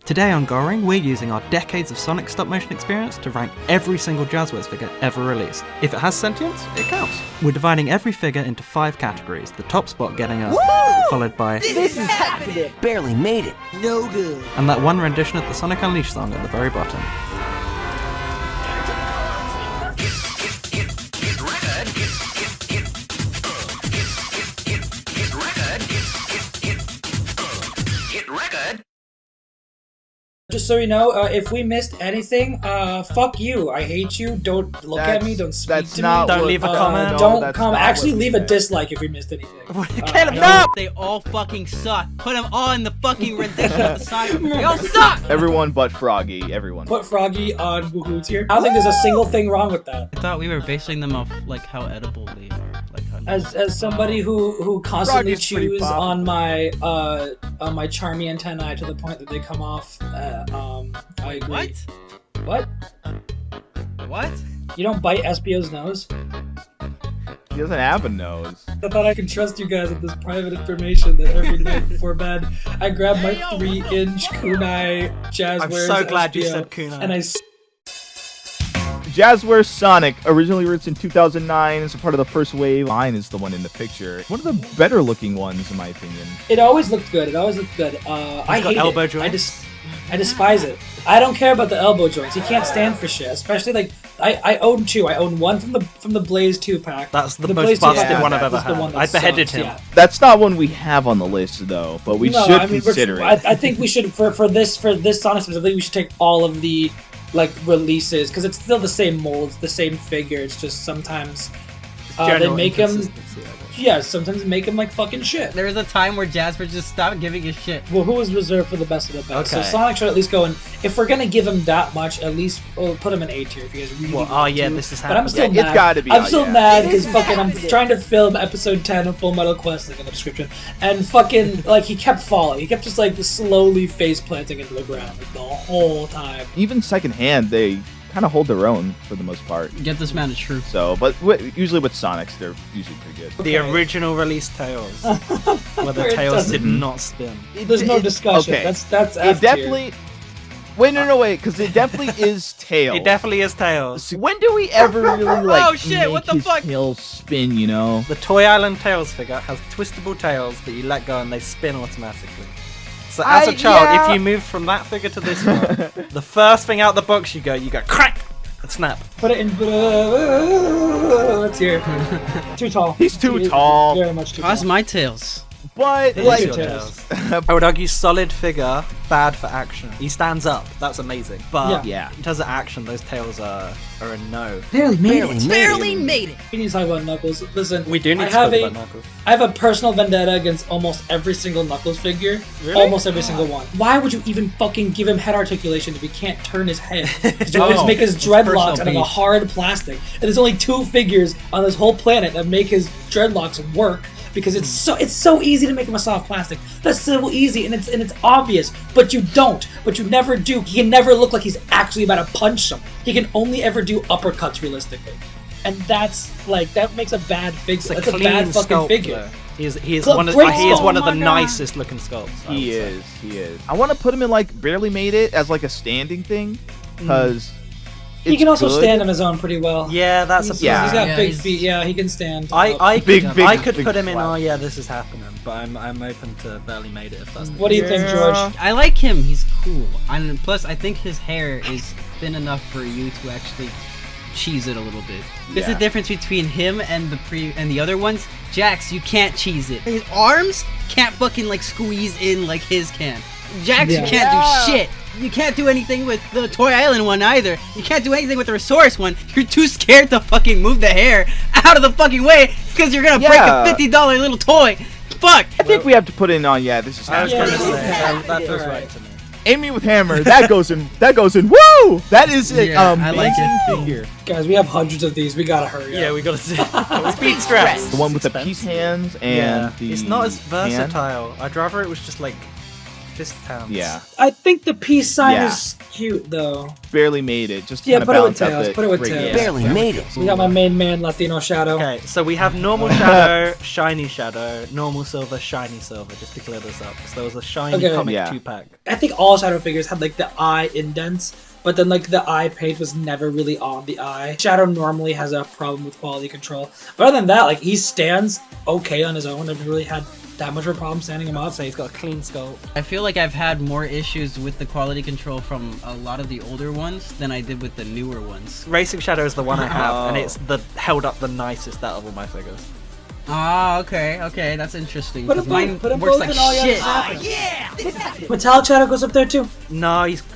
Today on Goring, we're using our decades of Sonic stop-motion experience to rank every single Jazwares figure ever released. If it has sentience, it counts. We're dividing every figure into 5 categories, the top spot getting a followed by This is happening! Barely made it. No good. and that one rendition of the Sonic Unleashed song at the very bottom. Just so you know, if we missed anything, fuck you. I hate you. Don't look at me. Don't speak to me. Don't leave a comment. Don't comment. Actually, leave a dislike if we missed anything. Caleb, no! They all fucking suck. Put them all in the fucking rendition of the Sonic. They all suck! Everyone but Froggy. Everyone. Put Froggy on Woohoo tier. I don't think there's a single thing wrong with that. I thought we were basing them off like how edible they are. Like how As somebody who constantly Froggy's pretty chews popular. on my charmy antennae to the point that they come off, I agree. What? What? What? You don't bite SBO's nose? He doesn't have a nose. I thought I could trust you guys with this private information that every night before bed, I grab my 3-inch kunai Jazwares I'm so glad you SBO, said kunai. and I Jazwares Sonic, originally released in 2009 as a part of the first wave. Mine is the one in the picture. One of the better looking ones, in my opinion. It always looked good. I hate elbow it. joints? I despise it. I don't care about the elbow joints. You can't stand for shit. Especially like I own 2. I own one from the Blaze 2 pack. That's the Blaze most 2 busted pack one I've ever is the one had. that I beheaded sucks, him. yeah. That's not one we have on the list, though, but we should consider it. I think we should for this Sonic specifically. We should take all of the releases because it's still the same molds, the same figure. It's just sometimes they make them. Yeah, sometimes they make them like fucking shit. There was a time where Jazwares just stopped giving a shit. Well, who was reserved for the best of the best? Okay. So Sonic should at least go in. If we're gonna give him that much, at least put him in A tier if you guys really Well, want to. this is But I'm happening. still Yeah, mad. it's gotta be I'm out, still yeah. mad It because is fucking I'm happening. trying to film episode 10 of Full Metal Quest, link in the description, and fucking like he kept falling. He kept just like slowly face planting into the ground like, the whole time. Even secondhand, they kind of hold their own for the most part. Get this man a truth. So, but usually with Sonics, they're usually pretty good. The original release Tails, where the Where it Tails did doesn't- not spin. There's no discussion. Okay. That's It F definitely. Wait, wait, because it definitely is Tails. It definitely is Tails. So when do we ever really like Oh, shit, make what the his fuck? tail spin? You know. The Toy Island Tails figure has twistable tails that you let go and they spin automatically. So as a child, if you moved from that figure to this one, the first thing out the box you go crack and snap. Put it in. Let's hear. Too tall. He's too tall. Very much too tall. How's my tails? But It like, is your Tails. I would argue solid figure, bad for action. He stands up, that's amazing. But Yeah. in terms of action, those tails are a no. Barely made it. We need to talk about Knuckles. Listen, We do need I to talk have about Knuckles. I have a personal vendetta against almost every single Knuckles figure. Really? Almost every single one. Why would you even fucking give him head articulation if he can't turn his head? Just make his dreadlocks out of a hard plastic. And there's only 2 figures on this whole planet that make his dreadlocks work. Because it's so easy to make him a soft plastic. That's so easy and it's obvious, but you don't. But you never do. He can never look like he's actually about to punch someone. He can only ever do uppercuts realistically, and that's like that makes a bad figure. That's a bad fucking sculpt, figure. though. He is Look, one of great he is sculpt. one of Oh the my God. nicest looking sculpts. I would he say. is, he is. I want to put him in like barely made it as like a standing thing, because He can also stand on his own pretty well. Yeah, that's He's a Yeah. He's got Yeah, big he's- feet. Yeah, he can stand. I Big, could, big, I could big put him in. flap. Oh yeah, this is happening. But I'm open to barely made it if that's. What do you think, George? I like him. He's cool. And plus, I think his hair is thin enough for you to actually cheese it a little bit. There's Yeah. a difference between him and the other ones. Jax, you can't cheese it. His arms can't fucking like squeeze in like his can. Jax, Yeah. you can't do shit. You can't do anything with the Toy Island one either. You can't do anything with the Resource one. You're too scared to fucking move the hair out of the fucking way because you're gonna break Yeah. a $50 little toy. Fuck. I think we have to put in on. Yeah, this is I was Yeah, gonna yeah, say yeah. that feels You're right to me. Aim me with hammer. That goes in. That goes in. Woo! That is it. Yeah, I like amazing it. figure. Guys, we have hundreds of these. We gotta hurry up. Yeah, we gotta see. Speed stress. The one with the peace hands and Yeah, the it's not as hand. versatile. I'd rather it was just like fist pounds. Yeah. I think the peace sign Yeah. is cute though. Barely made it. Just Yeah, kind of put it with balance out tails, the put it with great- tails. Barely made it. We got my main man, Latino Shadow. Okay, so we have normal shadow, shiny shadow, normal silver, shiny silver, just to clear this up. Because there was a shiny Okay. comic Yeah. 2-pack. I think all Shadow figures had like the eye indents, but then like the eye paint was never really on the eye. Shadow normally has a problem with quality control. But other than that, like he stands okay on his own. I've never really had that much of a problem standing him up. So he's got a clean sculpt. I feel like I've had more issues with the quality control from a lot of the older ones than I did with the newer ones. Racing Shadow is the one I have, and Oh. it's the held up the nicest out of all my figures. Ah, okay, that's interesting. Put 'cause them mine both, put them works both like in all your shit. Metallic Shadow goes up there too. No,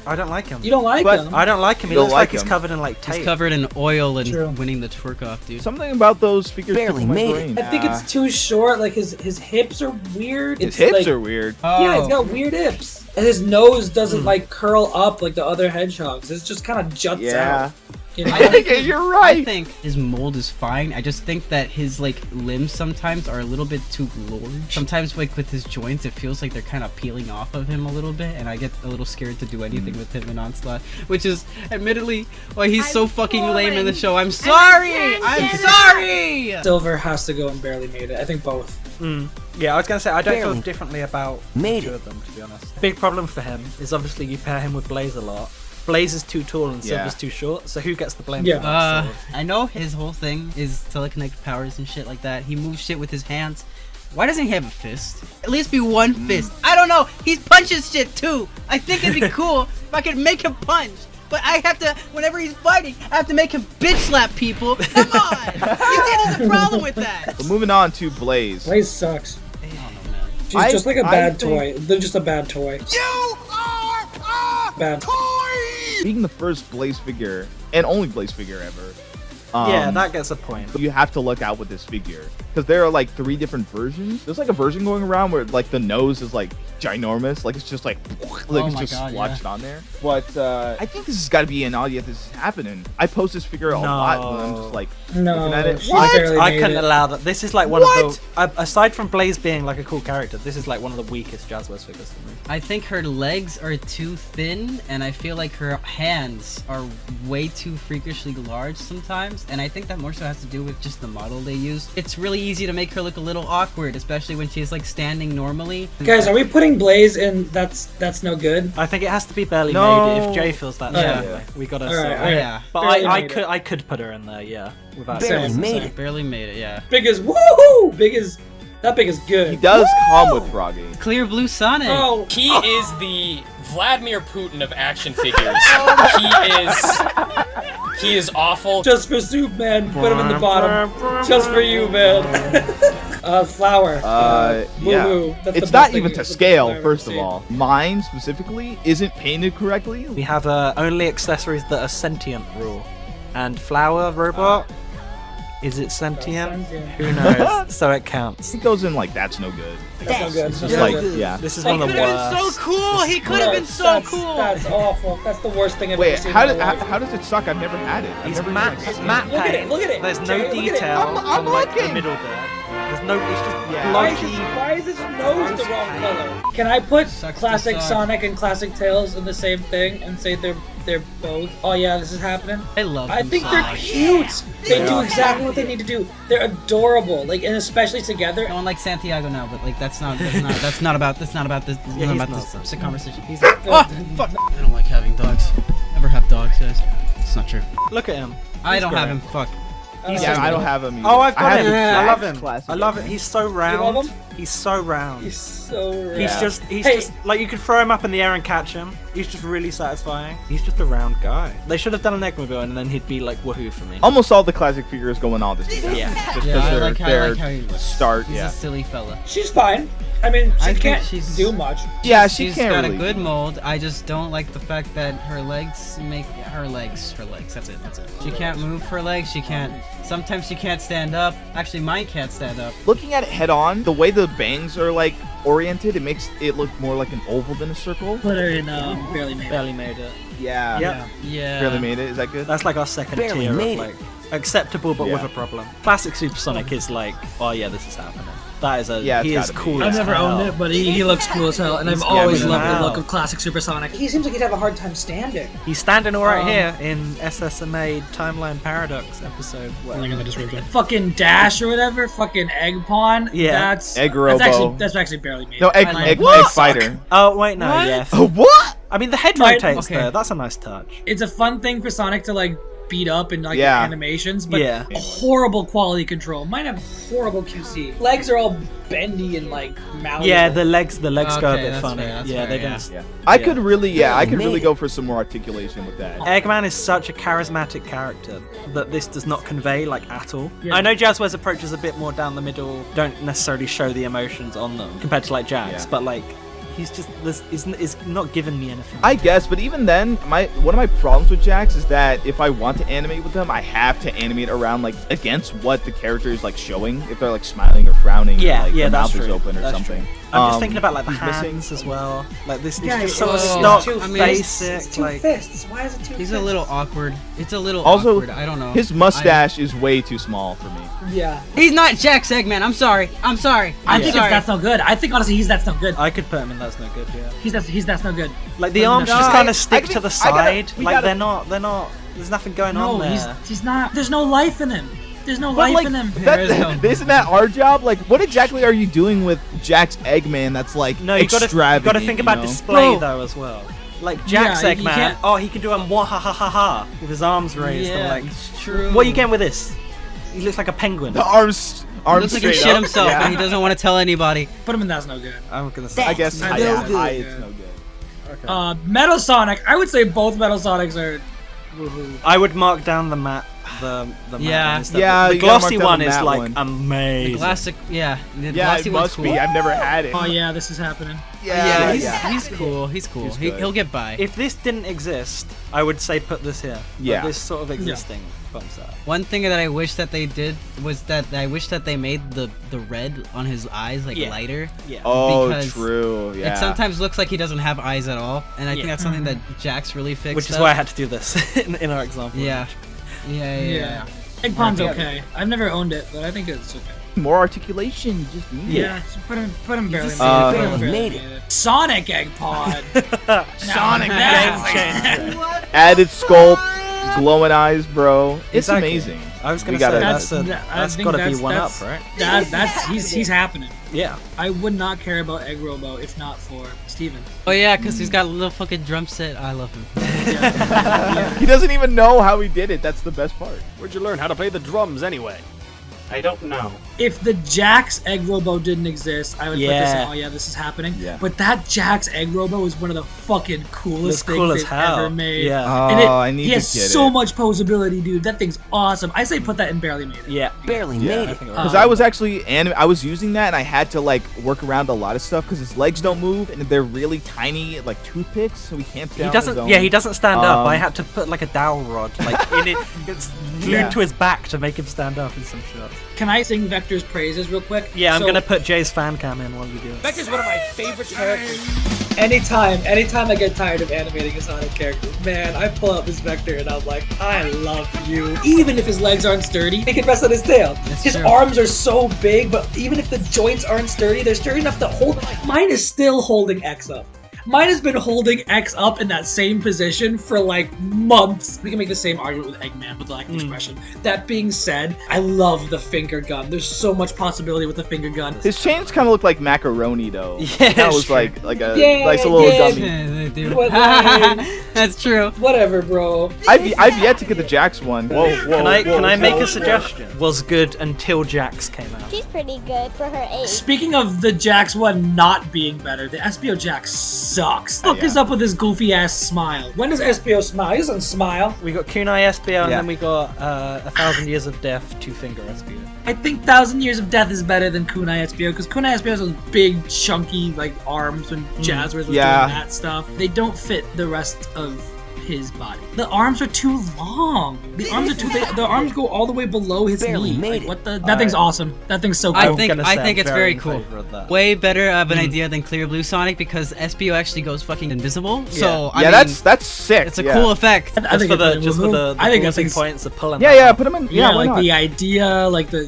I don't like him. You don't like But him. I don't like him. He Don't looks like like he's him. covered in like He's tape. covered in oil and True. winning the twerk off, dude. Something about those figures Barely took my made brain. I think it's too short. Like his hips are weird. His It's hips like, are weird. Yeah, he's got weird hips. And his nose doesn't like curl up like the other hedgehogs. It's just kind of juts Yeah. out. You know? I think You're I right. think his mold is fine. I just think that his like limbs sometimes are a little bit too large. Sometimes like with his joints, it feels like they're kind of peeling off of him a little bit, and I get a little scared to do anything with him in Onslaught, which is admittedly why he's so fucking lame in the show. I'm sorry. I'm sorry. Silver has to go and barely made it. I think both. Yeah, I was gonna say I don't feel Barely. differently about Made two it. of them, to be honest. Big problem for him is obviously you pair him with Blaze a lot. Blaze is too tall and Silver's Yeah. too short, so who gets the blame? Yeah. For that? So- I know his whole thing is telekinetic powers and shit like that. He moves shit with his hands. Why doesn't he have a fist? At least be one fist. I don't know. He punches shit too. I think it'd be cool if I could make him punch. But I have to, whenever he's fighting, I have to make him bitch slap people. Come on! You see, there's a problem with that. But moving on to Blaze. Blaze sucks. I don't know, man. She's I- just like a I bad think- toy. They're just a bad toy. You are a Bad. Being the first Blaze figure and only Blaze figure ever. yeah, that gets a point. You have to look out with this figure because there are like 3 different versions. There's like a version going around where like the nose is like ginormous, like it's just like Oh it's my just God, splotched on there. But I think this has got to be an audience. This is happening. I post this figure a lot when I'm just like No. looking at it. she What? barely I made couldn't it. allow that. This is like one of the aside from Blaze being like a cool character, this is like one of the weakest Jazwares figures to me. I think her legs are too thin, and I feel like her hands are way too freakishly large sometimes, and I think that more so has to do with just the model they used. It's really easy to make her look a little awkward, especially when she's like standing normally. Guys, are we putting Blaze in? That's no good. I think it has to be barely No. made. If Jay feels that Yeah. strongly, we gotta. All right, sort all it. right. Yeah. But Barely I made could it. I could put her in there, yeah, without barely saying. made it. Barely made it, yeah. Big is woohoo! Big is that big is good. He does come with Froggy. Clear blue Sonic. Oh, He is the Vladimir Putin of action figures. He is awful. just for soup, man. Put him in the bottom. Just for you, man. Flower. Yeah. Woo-hoo. That's the It's best not thing- even to that's the best scale, I've ever first of seen. all. Mine specifically isn't painted correctly. We have only accessories that are sentient rule, and Flower Robot. Is it sentient? Sentient. Who knows? So it counts. He goes in like that's no good. That's not good. Just That's like not good. yeah. This is He one of could the have been worst. so cool. He could have been so That's- cool. That's awful. That's the worst thing I've Wait, ever seen. how in did my life. how does it suck? I've never had it. I've He's never matte, even, like, matte Look at it, paint. look at it. There's no Jay, look at it. detail I'm on like the looking. middle there. There's no. It's just Yeah. blotchy. Why is his nose the wrong color? Can I put Sucks to classic suck. Sonic and classic Tails in the same thing and say they're both? Oh yeah, this is happening. I love I them think so they're much. cute. They They do are. exactly what they need to do. They're adorable. Like, and especially together. No one likes Santiago now, but like that's not about this. Yeah, he's Not about not. this sick conversation. He's Oh, fuck. I don't like having dogs. Never have dogs, guys. It's not true. Look at him. I He's don't have great. him. Fuck. Yeah, I don't have him. Either. Oh, I've got I him. have I love him. Classic. I love it. He's so round. love him? He's so round. He's so rad. He's Hey. just like you could throw him up in the air and catch him. He's just really satisfying. He's just a round guy. They should have done an Eggmobile and then he'd be like woohoo for me. Almost all the classic figures going on this season. Yeah. Just Yeah, because I they're like their how he looks. start. He's Yeah. a silly fella. She's fine. I mean, she I think can't she's- do much. Yeah, she She's can't got really. a good mold. I just don't like the fact that her legs make her legs. That's it. She can't move her legs. She can't. Sometimes she can't stand up. Actually, mine can't stand up. Looking at it head on, the way the bangs are like oriented, it makes it look more like an oval than a circle. Put her in barely made. Barely made it. Yeah. Yep. Yeah. Barely made it. Is that good? That's like our second Barely tier of made it. like acceptable but with Yeah. a problem. Classic Supersonic is like, oh yeah, this is happening. That is he is cool. I've as never hell. owned it, but he looks cool as hell, and I've He's always good loved as the look hell. of classic Supersonic. He seems like he'd have a hard time standing. He's standing all right here in SSMA Timeline Paradox episode. Fucking Dash or whatever, fucking Egg Pawn. Yeah. That's Egg Robo. That's actually barely made. No, Egg Fighter. Oh wait, no, What? yes. Oh, what? I mean, the head Right, rotates okay. though. That's a nice touch. It's a fun thing for Sonic to like beat up in like Yeah. animations, but Yeah. horrible quality control. Mine have horrible QC. Legs are all bendy and like malleable. Yeah, the legs go a Okay, bit that's funny. fair, that's Yeah, fair, they yeah. don't. Yeah. I could really go for some more articulation with that. Eggman is such a charismatic character that this does not convey like at all. Yeah. I know Jazwares approach is a bit more down the middle, don't necessarily show the emotions on them compared to like Jax, Yeah. but like he's just is not giving me anything. I guess, but even then, one of my problems with Jax is that if I want to animate with them, I have to animate around like against what the character is like showing. If they're like smiling or frowning, Yeah, or, like, yeah, the that's mouth is true. open or That's something. true. I'm just thinking about like the he's hands missing. as well. Like this is Yeah, just so it's stock two basic. It's two Like fists. Why is it two He's fists? a little awkward. It's a little Also, awkward. I don't know. his mustache is way too small for me. Yeah. He's not Jax Eggman. I'm sorry. I'm sorry. I I'm think sorry. that's no good. I think honestly that's no good. I could put him in. That's no good. Yeah. He's that's no good. Like the No, arms no, just I- kind I of stick to think- the I gotta- side. we Like gotta- they're not. There's nothing going No, on there. he's not. There's no life in him. There's no But life like, in him. There is no- isn't that our job? Like, what exactly are you doing with Jax Eggman? That's like No, you gotta extravagant. think about you know? display Bro. though as well. Like Jax Yeah, you Eggman, can't- oh he can do a mwah ha ha ha ha with his arms raised. Yeah, and like, it's true. what are you getting with this? He looks like a penguin. The arms He looks like he straight shit up. himself Yeah. and he doesn't want to tell anybody. Put him in that's no good. I'm gonna say. I guess That's yeah, no good. it's no good. Metal Sonic. I would say both Metal Sonics are. Woohoo. I would mark down the matte. The matte Yeah. one instead. Yeah, the you gotta glossy mark down one the is matte like one. amazing. Classic, yeah. The Yeah, glossy it one's must cool. be. I've never had it. Oh yeah, this is happening. Yeah, yeah. he's cool. He's cool. He's good. He'll get by. If this didn't exist, I would say put this here. Yeah. But this sort of existing bumps out. One thing that I wish that they did was that I wish that they made the red on his eyes like Yeah. lighter. Yeah. Oh, Because true. Yeah. It sometimes looks like he doesn't have eyes at all, and I think Yeah. that's something that Jax really fixed. Which is up. why I had to do this in our example. Yeah. Yeah. Egg Pawn's Yeah. okay. I've never owned it, but I think it's okay. More articulation. You just need it. Yeah, so put him barely. Uh, made it. Put him barely made made it. Sonic Egg Pawn. Sonic That's- Game changer. Added sculpt, glowing eyes, bro. It's Exactly. amazing. I was gonna We say gotta- that's I think got to be that's- one up, that's- right? That's he's happening. Yeah. I would not care about Egg Robo if not for Steven. Oh yeah, because he's got a little fucking drum set. I love him. He doesn't even know how he did it. That's the best part. Where'd you learn how to play the drums anyway? I don't know. If the Jax Egg Robo didn't exist, I would put this in. Yeah. Oh yeah, this is happening. Yeah. But that Jax Egg Robo is one of the fucking coolest It's cool things as they've hell. ever made. Yeah. And I need he to has get so it. much posability, dude. That thing's awesome. I say put that in Barely Made It. Yeah. Barely Yeah. made I it. think it Because was. I was actually I was using that and I had to like work around a lot of stuff because his legs don't move and they're really tiny like toothpicks, so he can't stay He on his doesn't. own. Yeah, he doesn't stand up. I Um, had to put like a dowel rod, like in it. It's glued Yeah. to his back to make him stand up in some shots. Can I sing Vector's praises real quick? Yeah, I'm So, gonna put Jay's fan cam in while we do it. Vector's one of my favorite characters. Anytime I get tired of animating a Sonic character, man, I pull out this Vector and I'm like, I love you. Even if his legs aren't sturdy, he can rest on his tail. That's His true. arms are so big, but even if the joints aren't sturdy, they're sturdy enough to hold. Mine is still holding X up. Mine has been holding X up in that same position for like months. We can make the same argument with Eggman with the lack of expression. That being said, I love the finger gun. There's so much possibility with the finger gun. His chains kind of look like macaroni though. Yeah, that was sure. like a Yeah, nice little yeah. dummy. Dude. What, like- That's true. Whatever, bro. I've yet to get the Jax one. Whoa, whoa. Can I make whoa. a suggestion? Was good until Jax came out. She's pretty good for her age. Speaking of the Jax one not being better, the SBO Jax sucks. What is up with his goofy ass smile? When does SBO smile? He doesn't smile. We got Kunai SBO and Yeah. then we got 1,000 Years of Death, Two Finger SBO. I think 1,000 Years of Death is better than Kunai SBO because Kunai SBO has those big, chunky like arms when Jazwares was Yeah. doing that stuff. They don't fit the rest of his body. The arms are too long. The arms are too. The arms go all the way below his knee. Like, what the? That thing's awesome. That thing's so cool. I think it's very cool. Way better of an Mm. idea than Clear Blue Sonic because SBO actually goes fucking invisible. So I yeah, mean, that's sick. it's a cool effect. I think just for the I think pausing it's points of pulling. Yeah, put him in. yeah, why like not? the idea, like the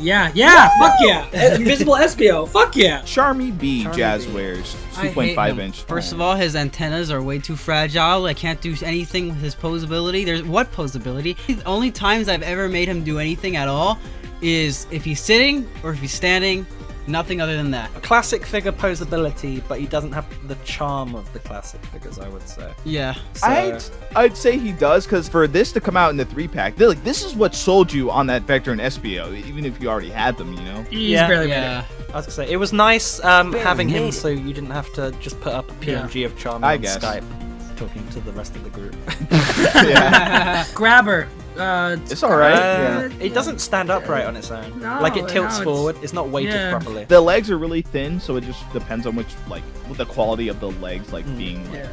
fuck yeah, invisible SBO, fuck yeah. Charmy B Jazzwares, I hate 2.5 him. inch. First of all, his antennas are way too fragile. I can't do anything with his posability. There's what posability? The only times I've ever made him do anything at all is if he's sitting or if he's standing. Nothing other than that. A classic figure posability, but he doesn't have the charm of the classic figures, I would say. Yeah. So, I'd say he does, because for this to come out in the 3-pack, like this is what sold you on that Vector and SBO, even if you already had them, you know. He's barely made it. Yeah. I was gonna say it was nice having him, so you didn't have to just put up a PNG of Charmy I on guess. Skype, talking to the rest of the group. Yeah. Grabber. It's all right. It doesn't stand upright on its own. No, Like it tilts no, forward. It's not weighted yeah. properly. The legs are really thin, so it just depends on which, like, the quality of the legs, like, being like,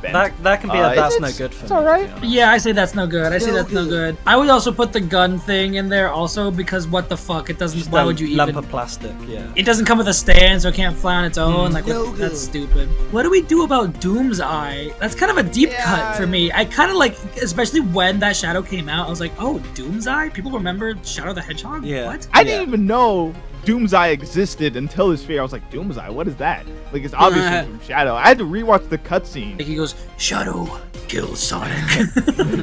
bent. That can be a that's no it's- good for it's me. all right. to be honest. Yeah, I say that's no good. I say that's no good. I would also put the gun thing in there also because what the fuck? It doesn't. Just Why a would you lump even? of plastic? Yeah. It doesn't come with a stand, so it can't fly on its own. Like that's stupid. What do we do about Doom's Eye? That's kind of a deep cut for me. I kind of like, especially when that shadow came out. I was like, oh, Doom's Eye. People remember Shadow the Hedgehog? Yeah. What? I didn't even know Doomseye existed until this figure. I was like, Doomseye, what is that? Like, it's obviously from Shadow. I had to rewatch the cutscene. Like he goes, Shadow kills Sonic.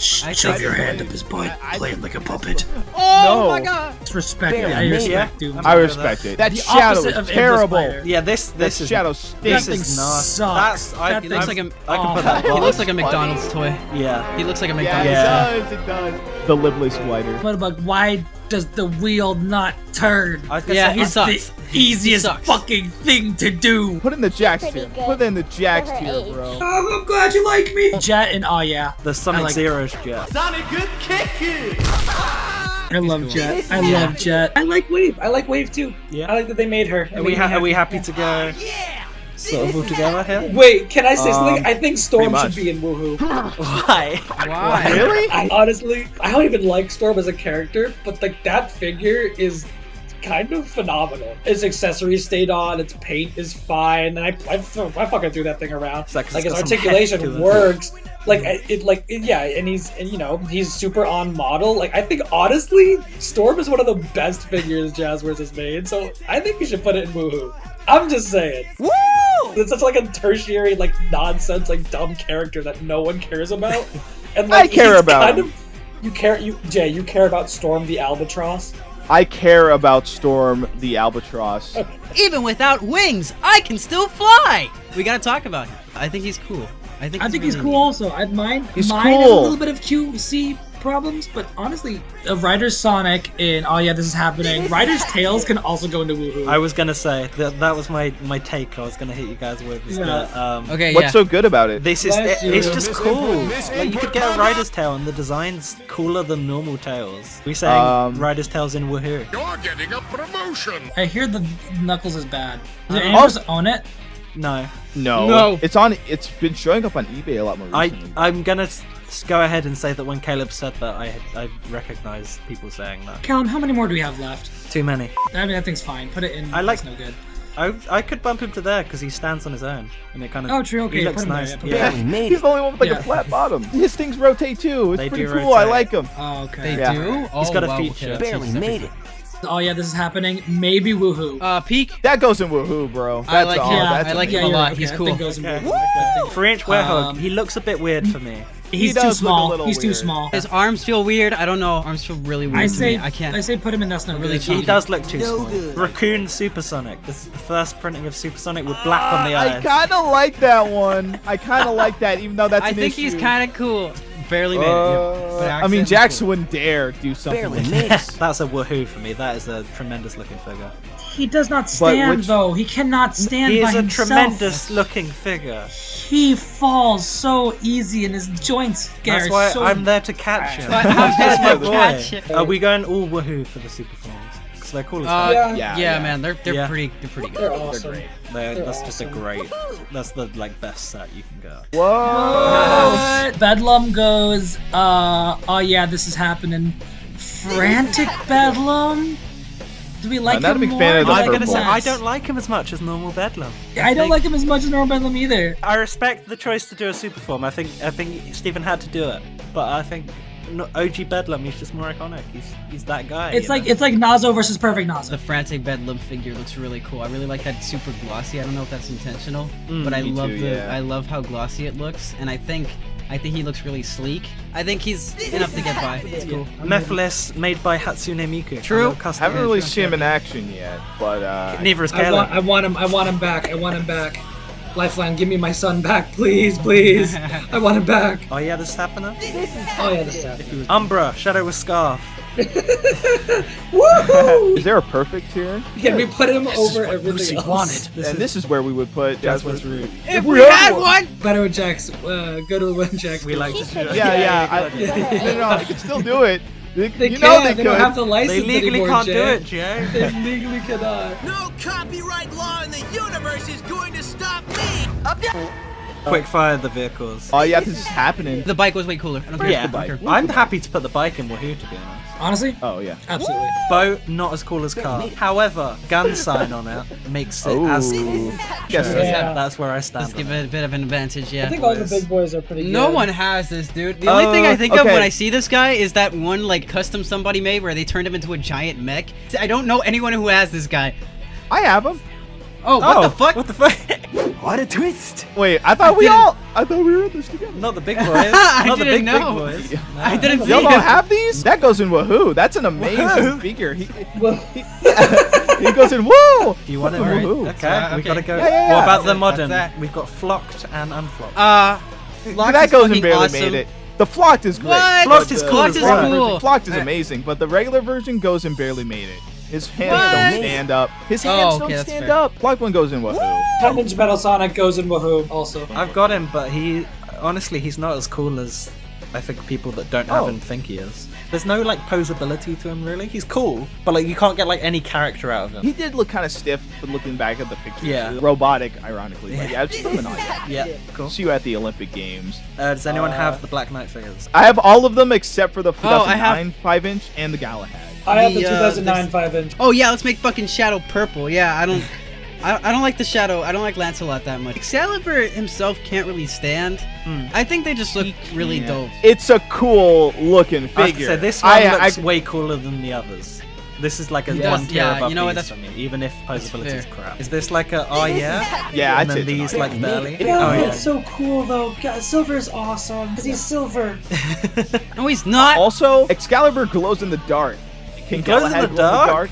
Shove your hand up his butt, play him like a puppet. Oh my god! Respect. I respect Doom's I Eye. respect it. That The Shadow opposite is of terrible. Endless Spider. Yeah. This This is Shadow That stinks. thing is not. sucks. That's He looks like a. I can put that. He box. looks like a McDonald's toy. Yeah. He looks like a Yeah, McDonald's. it does. The lipless glider. What about why does the wheel not turn? I was gonna Yeah, say, he It's sucks. the easiest sucks. fucking thing to do. Put in the Jax Pretty tier. good Put in the Jax for her tier, age. bro. Oh, I'm glad you like me. Jet and oh yeah, the Sonic I like- Zero's jet. I love cool. Jet. I love Jet. I like Wave. I like Wave too. Yeah. I like that they made her. Are we happy to go? Sort of all together here. Wait, can I say something? I think Storm pretty should be in Woohoo. Why? Why? Really? I honestly, I don't even like Storm as a character, but like that figure is kind of phenomenal. Its accessories stayed on, its paint is fine, and I fucking threw that thing around. It's like- Like it's his got some heft articulation to it. works. Like yeah, and he's super on model. Like I think honestly, Storm is one of the best figures Jazzwares has made. So I think you should put it in Woohoo. I'm just saying. Woo! It's such like a tertiary, like nonsense, like dumb character that no one cares about. And like I care he's about kind him. of, Jay, you care about Storm the Albatross. I care about Storm the Albatross. Even without wings, I can still fly. We gotta talk about him. I think he's cool. I think He's really cool neat. also. I'd mind. He's mine cool. has a little bit of QC problems, but honestly, Rider's Sonic in oh yeah, this is happening. Rider's Tails can also go into Woohoo. I was gonna say that was my take. I was gonna hit you guys with. Is that, Okay, What's yeah. so good about it? This is Bless you. it's just cool. Like you could get a Rider's Tail and the design's cooler than normal tails. We saying Rider's Tail's in Woohoo. You're getting a promotion. I hear the Knuckles is bad. Did Andrews own it? No, No. It's been showing up on eBay a lot more recently. I'm gonna go ahead and say that when Caleb said that, I recognized people saying that. Callum, how many more do we have left? Too many. I mean, that thing's fine. Put it in. I like- It's no good. I could bump him to there because he stands on his own and it kind of. Oh, true, okay, He looks put him there, nice. yeah, put him Yeah. He's the only one with like Yeah. a flat bottom. His things rotate too. It's They pretty do cool. I rotate. like him. Oh, okay. They Yeah. do? Oh, He's got a wow, feature. okay, that's everything. Oh yeah, this is happening. Maybe Woohoo. Peak. That goes in Woohoo, bro. I That's like all. him. That's I like amazing. him a you're lot. right. He's I cool. think goes in Okay. Woohoo. 3-inch werehog. He looks a bit weird for me. He's does too look a small. little He's too weird. small. His arms feel weird. I don't know. Arms feel really weird I to say me. I can't. I say put him in. That's not Really good. cheap. He does look too small. Raccoon Supersonic. This is the first printing of Supersonic with black on the I eyes. kind of like that one. I kind of like that, even though that's I an think issue. he's kind of cool. Barely made it. Yeah. But I mean, accent, Jackson wouldn't dare do something like this. That's a woohoo for me. That is a tremendous looking figure. He does not stand which- though. He cannot stand He by is a himself. tremendous looking figure. He falls so easy, and his joints That's are why so. I'm there to catch him. But I'm That's my there to catch boy. him. Are we going all woohoo for the super forms? Because they're cool as fuck. Yeah, man, they're Yeah. pretty good. They're awesome. That's just a great. That's the best set you can go. Whoa! Bedlam goes, oh yeah, this is happening. Frantic Bedlam? Do we like I'm not him a big more? fan of the I'm gonna purple. say I don't like him as much as normal Bedlam. I don't think- like him as much as normal Bedlam either. I respect the choice to do a super form. I think Stephen had to do it, but I think OG Bedlam, he's just more iconic. He's that guy. It's like Nazo versus Perfect Nazo. The Frantic Bedlam figure looks really cool. I really like that super glossy. I don't know if that's intentional, but I me love too, yeah. I love how glossy it looks, and I think he looks really sleek. I think he's enough to get by. It's cool. Mephiles made by Hatsune Miku. True. Haven't really seen him in action yet, but Neither is I Caleb. want him back. I want him back. Lifeline, give me my son back, please, please. I want him back. Oh yeah, this is happening. Oh yeah, this is happening. Umbra, Shadow with Scarf. Woohoo! is there a perfect here? Can we put him over everything else? Wanted. This is where we would put Jazwares Root. If we had one. Better with Jax. Go to the Jax. We like to do it. Yeah. No, they can still do it. They you know can't. They don't have the license They legally anymore, can't Jay. do it, Jay. They legally cannot. No copyright law in the universe is going to stop me! Quick fire the vehicles. Oh yeah, this is happening. The bike was way cooler. I don't care. Yeah, the bike. I'm happy to put the bike in Woohoo, to be honest. Honestly? Oh yeah. Absolutely. Boat, not as cool as car. However, gun sign on it makes it as cool. Yes. Yeah. That's where I stand. Let's give on it a bit of an advantage, yeah. I think all the big boys are pretty good. No one has this, dude. The only thing I think of okay. when I see this guy is that one like custom somebody made where they turned him into a giant mech. I don't know anyone who has this guy. I have him. Oh, what the fuck? What the fuck? What a twist! Wait, I thought we were in this together. Not the big boys. I Not the didn't big know. boys. I didn't see Y'all him. don't have these? That goes in Woohoo. That's an amazing figure. He goes in Woo. Do you want it? Alright. Woohoo. Okay, we okay. gotta go. Yeah. What about the That's modern? that. We've got flocked and unflocked. Flocked That is goes in fucking barely awesome. made it. The flocked is great. What? Flocked but is the cool Flocked as is well. cool. Flocked is amazing, but the regular version goes in barely made it. His hands don't stand up. His hands okay, don't that's stand fair. up. Flocked one goes in Woohoo. 10-inch Metal Sonic goes in Woohoo also. I've got him, but honestly, he's not as cool as I think people that don't have him think he is. There's no like posability to him really. He's cool, but like you can't get like any character out of him. He did look kind of stiff, but looking back at the pictures. Yeah. Robotic, ironically. But yeah, it's still an eye. Yeah, cool. See you at the Olympic Games. Does anyone have the Black Knight figures? I have all of them except for the I have- 2009 5-inch and the Galahad. I have the The, 2009 5-inch. Oh yeah, let's make fucking Shadow purple. Yeah, I don't like the Shadow. I don't like Lancelot that much. Excalibur himself can't really stand. I think they just look really dope. It's a cool looking I was figure. gonna say, this one looks way cooler than the others. This is like a Yeah. one tier Yeah, above you know what, these that's- for me, even if that's posability is fair. crap. Is this like a yeah? Yeah, and I'd then say these it's like barely. Yeah, Oh yeah. it's so cool though. God, Silver is awesome because he's silver. No, he's not. Also, Excalibur glows in the dark. Can glows in Galahad the glow dark?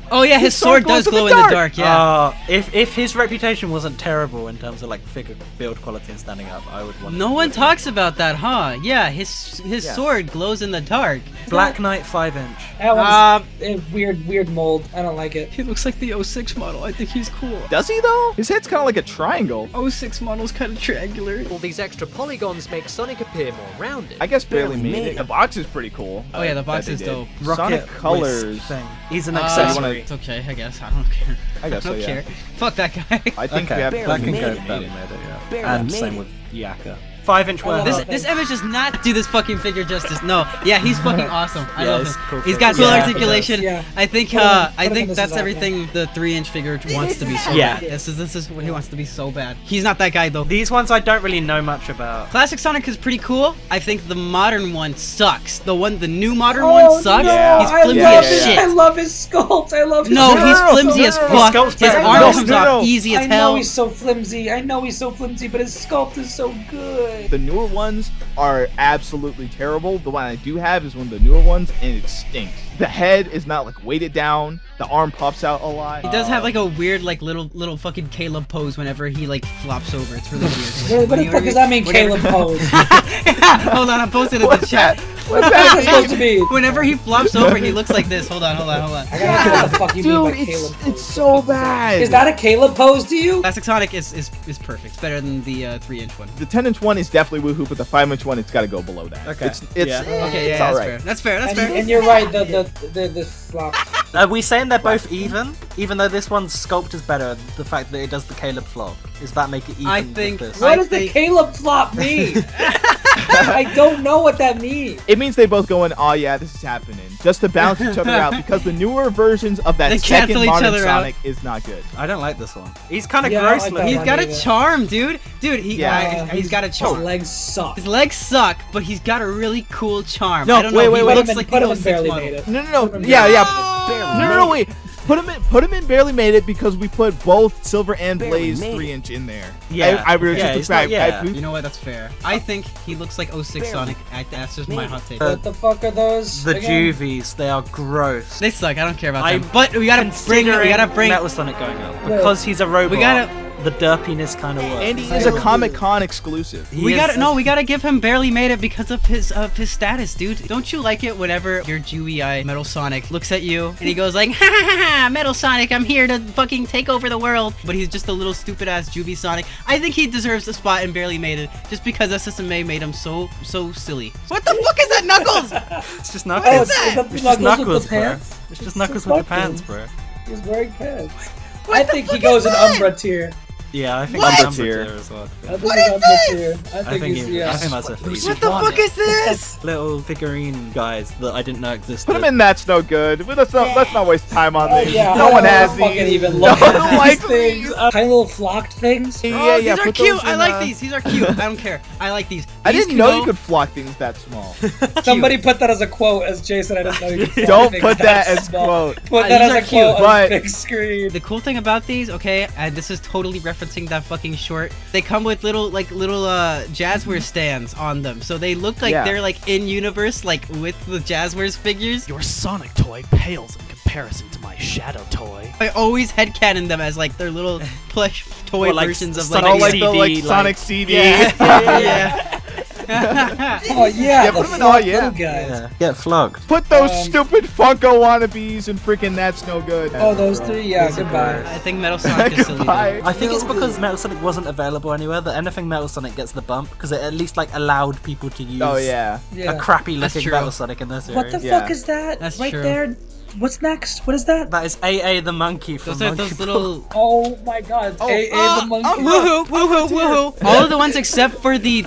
Oh yeah, his sword does glows in glow the in the dark. dark. Yeah. If his reputation wasn't terrible in terms of like figure build quality and standing up, I would want. No one talks about that, huh? Yeah, his sword glows in the dark. Black Knight 5-inch. That one's a weird mold. I don't like it. He looks like the 06 model. I think he's cool. Does he though? His head's kind of like a triangle. 06 model's kind of triangular. All these extra polygons make Sonic appear more rounded. I guess barely made it. The box is pretty cool. Oh yeah, the box that is they did. dope. Rocket Sonic Wisp colors. thing. He's an you accessory. wanna- It's okay, I guess. I don't care. I guess so, don't yeah. care. Fuck that guy. I think Okay, we have that can made go it. barely made it, yeah. Barely And made same it. with Yaka. 5-inch I love warehouse. This image does not do this fucking figure justice. No, yeah, he's fucking awesome. I Yeah, love it's him. cool He's figure. got cool Yeah, articulation. yeah. I think Put him I in think this that's design, everything the 3-inch figure wants to be so Yeah. bad. This is what he wants to be so bad. He's not that guy though. These ones I don't really know much about. Classic Sonic is pretty cool. I think the modern one sucks. The new modern Oh, one sucks. Yeah. He's I flimsy love as his, shit. I love his sculpt. I love his No, sculpt. he's flimsy as fuck. sculpt's His better. arm No, comes no, off no. easy as I know hell. he's so flimsy. I know he's so flimsy, but his sculpt is so good. The newer ones are absolutely terrible. The one I do have is one of the newer ones, and it stinks. The head is not like weighted down. The arm pops out a lot. He does have like a weird like little fucking Caleb pose whenever he like flops over. It's really weird. What the fuck does that mean, Caleb pose? Hold on, I posted it in the What's chat. that? What's What's that that? supposed to be? Whenever he flops over, he looks like this. Hold on. I gotta know what the fuck you mean by Dude, Caleb pose. it's so bad. Is that a Caleb pose to you? Classic Sonic is perfect. It's better than the 3-inch one. The 10-inch one is definitely Woohoo, but the 5-inch one, it's got to go below that. Okay. It's Yeah. Okay, it's yeah, all that's right. fair. That's fair. That's fair. And you're right. The flop. Are we saying they're both even though this one's sculpt is better? The fact that it does the Caleb flop, does that make it even? I with think- this? What I does the think- Caleb flop mean? I don't know what that means. It means they both go in, oh yeah, this is happening. Just to balance each other out, because the newer versions of that They second cancel each modern other out. Sonic is not good. I don't like this one. He's kind of Yeah, I gross like that looking. He's one got a either. charm, dude. Dude, Yeah. he's got a His charm. legs suck. His legs suck, but he's got a really cool charm. No, I don't know. wait, he wait, wait. looks Put like him the in 06 barely model. made it. No, yeah. Wait. Put him in barely made it because we put both Silver and Blaze 3-inch in there. Yeah. I just Yeah, he's not- yeah. You know what? That's fair. I think he looks like 06 Sonic. That's just my hot take. What the fuck are those? The again? Juvies, they are gross. They suck. I don't care about I- them. But we gotta bring. Metal Sonic going up because he's a robot. We gotta. The derpiness kind of works. And he is a Comic-Con exclusive. We gotta give him barely made it because of his status, dude. Don't you like it whenever your Jewy eye Metal Sonic looks at you and he goes like, ha ha ha ha, Metal Sonic, I'm here to fucking take over the world. But he's just a little stupid ass Juvie Sonic. I think he deserves a spot in barely made it just because SSMA made him so silly. What the fuck is that, Knuckles? It's just Knuckles. Oh, is that It's just Knuckles, with the bro. pants? It's just Knuckles with the pants, bro. He's wearing pants. I think he goes in Umbra tier. Yeah, I think What? he's Umbra tier tier. as well. I think What he's is Umbra this? tier. I think that's a feat. What the fuck is this? Little figurine guys that I didn't know existed. Put him in That's No Good. Let's not waste time on Oh, these. yeah, No I one don't has fucking these. even No look one at likes these things. Tiny little flocked things. Oh, these are put cute. those I in, like these. These are cute. I don't care. I like these. I These didn't can know go- you could flock things that small. Somebody put that as a quote, as Jason. I didn't know you could Don't flock put things that as small. quote. Put that These as are a cute, quote on but- big screen. The cool thing about these, okay, and this is totally referencing that fucking short. They come with little Jazwares stands on them, so they look like Yeah. they're like in universe, like with the Jazwares figures. Your Sonic toy pales in comparison to my Shadow toy. I always headcanon them as like their little plush toy Or, like, versions of Sonic like. Oh, like the CD, Sonic CD. Yeah. Oh yeah, Yeah, the put 'em in- flocked oh, yeah. little guys. Yeah. Get flogged. Put those stupid Funko wannabes and freaking That's No Good. Oh, those three, yeah, Those are goodbye. gross. I think Metal Sonic is silly. Goodbye. I think it's because Metal Sonic wasn't available anywhere that anything Metal Sonic gets the bump because it at least like allowed people to use Oh yeah. Yeah. a crappy That's looking true. Metal Sonic in this What series. the Yeah. fuck is that? That's right true. there. What's next? What is that? That is AA the monkey from Those are Monkey those Ball. little. Oh my god. AA the monkey. Woohoo! Woohoo! Woohoo! All of the ones except for the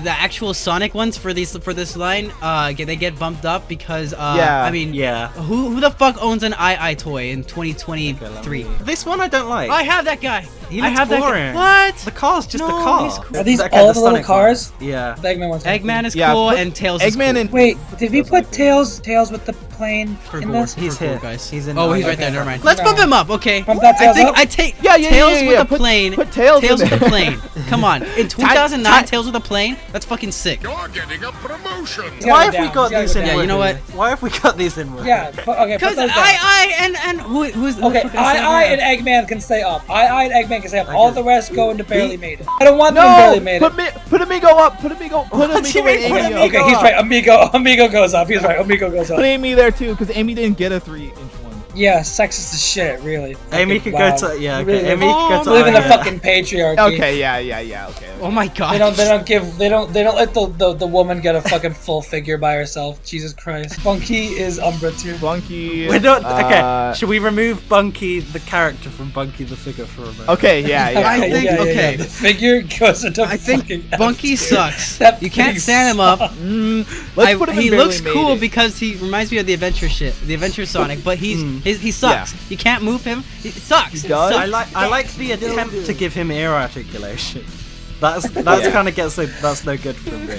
actual Sonic ones for this line, they get bumped up because Yeah. I mean, Yeah. who the fuck owns an II toy in 2023? This one I don't like. I have that guy. He I looks have boring. that guy. What? The car's just No, a car. he's cool. Are these Okay, all the the little Sonic cars? ones. Yeah. The Eggman ones. Eggman is Yeah, cool put and Tails is Eggman cool. and Wait, did we put Tails with the plane For in gore. this? He's For gore, here. guys. He's in. Oh, he's okay. right there. Never mind. Let's bump him up, okay? Bump that I Tails think up? I take Yeah, Tails with a Put- plane. Put Tails in Tails with a there. plane. Come on. In 2009, Tails with a plane. That's fucking sick. You're getting a promotion. Why have down. we got Yeah, these in? Yeah, you know what? Why have we got these in? Yeah, okay, put Because those down. and who's Okay, who I and Eggman can stay up. I and Eggman can stay up. All the rest go into barely made it. I don't want them in barely No, made put it. Put Amigo up. Put Amigo. Put Amigo mean, in put Amy. Amigo Okay, he's right. Amigo goes up. He's right. Amigo goes Put up. Amy there too, because Amy didn't get a 3-inch one. Yeah, sexist as shit, really. Amy Fucking could wow. go to Amy Really. could go to. We live in the IA. fucking patriarchy. Okay, yeah, okay. Oh my god. They don't let the woman get a fucking full figure by herself. Jesus Christ. Bunky is Umbra tier. Bunky. We're not okay. Should we remove Bunky the character from Bunky the figure for a moment? Okay, yeah. I think- okay. The figure goes into I think fucking Bunky F tier. sucks. That You can't thing stand him up. Let's put him in He barely looks made cool it. because he reminds me of the Adventure Sonic, but he sucks. You can't move him. He sucks. He does? I like the attempt to give him ear articulation. That's kind of that's no good for me.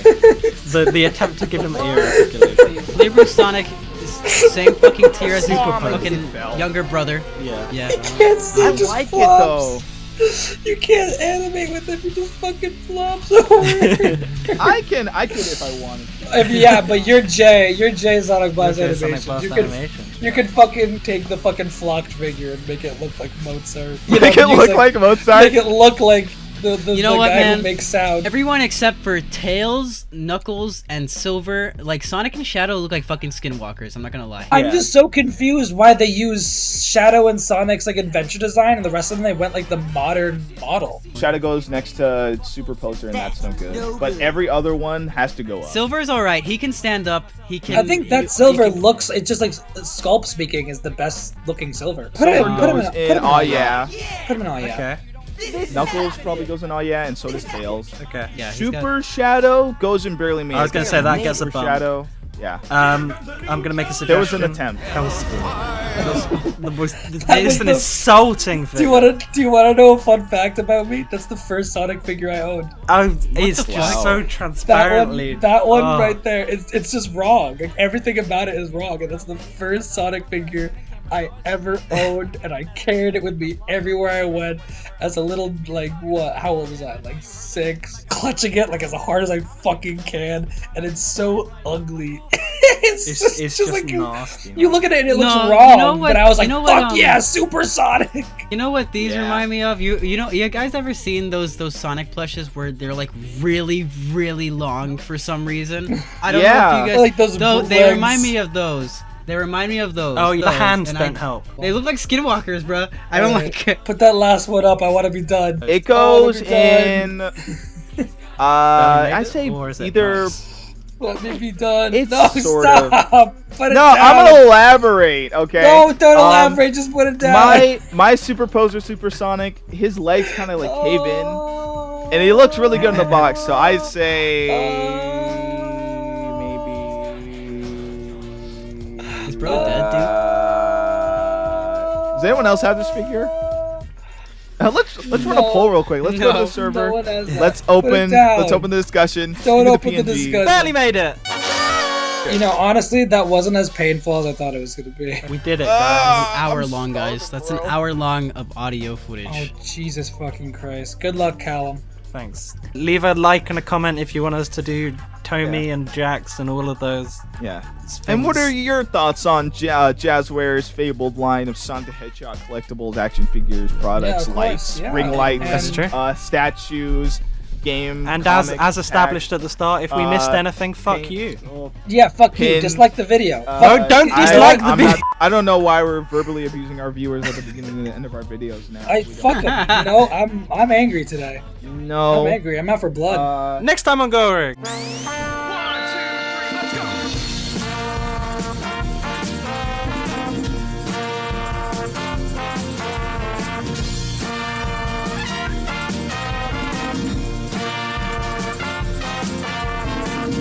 The attempt to give him ear articulation. Libra Sonic is same fucking tier as his Super fucking younger brother. Yeah. Yeah. Can't see, I it just like it flops. though. You can't animate with him. He just fucking flops over. I could if I wanted to. Yeah, but you're SonicBlast Okay, Animations. SonicBlast You could Animations. you could fucking take the fucking flocked figure and make it look like Mozart. Make it look like Mozart. Make it look like the You know the what, guy man? who makes sound. Everyone except for Tails, Knuckles, and Silver, like Sonic and Shadow look like fucking skinwalkers, I'm not gonna lie. I'm just so confused why they use Shadow and Sonic's like adventure design, and the rest of them they went like the modern model. Shadow goes next to Superposer, and that's no good. But every other one has to go up. Silver's alright, he can stand up, he can... I think that Silver looks. It's just like Sculpt speaking is the best looking Silver. Put him Silver in. Put him goes in. in. Oh yeah. Put him in. Oh yeah. Okay. Knuckles probably goes in all yeah, and so does Tails. Okay. Yeah. Super Shadow goes in barely made. I was gonna say that gets a Super bump. Shadow. Yeah. I'm gonna make a suggestion. There was an attempt. The most it's an insulting thing. Do you wanna know a fun fact about me? That's the first Sonic figure I owned. It's the just fuck? so transparently. That one Oh. right there, it's just wrong. Like, everything about it is wrong, and that's the first Sonic figure I ever owned, and I carried it with me everywhere I went as a little, like, what? How old was I? Like 6, clutching it like as hard as I fucking can, and it's so ugly. It's just like nasty. you look at it and it looks No, wrong, you know what- but I was like, you know what, fuck yeah, Super Sonic! You know what these Yeah. remind me of? You know, you guys ever seen those Sonic plushes where they're like really long for some reason? I don't know if you guys Like those they bootlegs. remind me of those. They remind me of those. Oh, the those, hands and don't help. They look like skinwalkers, bro. I don't Alright, like it. Put that last one up. I want to be done. It goes in. Have you made I it, say or is it either. nice? Let me be done. It's no, sort stop. Put it No, down. I'm gonna elaborate. Okay. No, don't elaborate. Just put it down. My Superposer Supersonic, his legs kind of like cave in, Oh. and he looks really good in the box. So I say maybe. Is bro dead, dude? Does anyone else have this figure? Let's run a poll real quick. Let's go to the server. No one has that. Let's Put it open. down. Let's open the discussion. Don't Give me open the PNG. discussion. Barely made it. You know, honestly, that wasn't as painful as I thought it was gonna be. We did it, guys. Hour long, guys. That's an hour long of audio footage. Oh Jesus fucking Christ! Good luck, Callum. Thanks. Leave a like and a comment if you want us to do Tommy and Jax and all of those. Yeah. things. And what are your thoughts on Jazwares' fabled line of Sonic the Hedgehog collectibles, action figures, products, of course, lights, yeah. ring lights, That's true. statues, game, And comics, as established at the start, if we missed uh, anything, fuck paint- you. oh, Yeah, fuck you. Pin. Dislike the video. Don't dislike the I'm video. not- I don't know why we're verbally abusing our viewers at the beginning and the end of our videos now. I We don't- fuck them. You know, I'm angry today. No. I'm angry. I'm out for blood. Next time on Go Rig.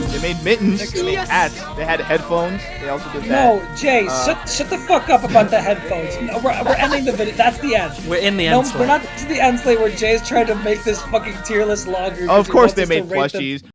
They made mittens. They made hats. They had headphones. They also did that. No, Jay, shut the fuck up about the headphones. No, we're ending the video. That's the end. We're in the No, end we're slot. not to the end slate where Jay's trying to make this fucking tier list longer. 'cause Of he course wants they us to made rate them. plushies.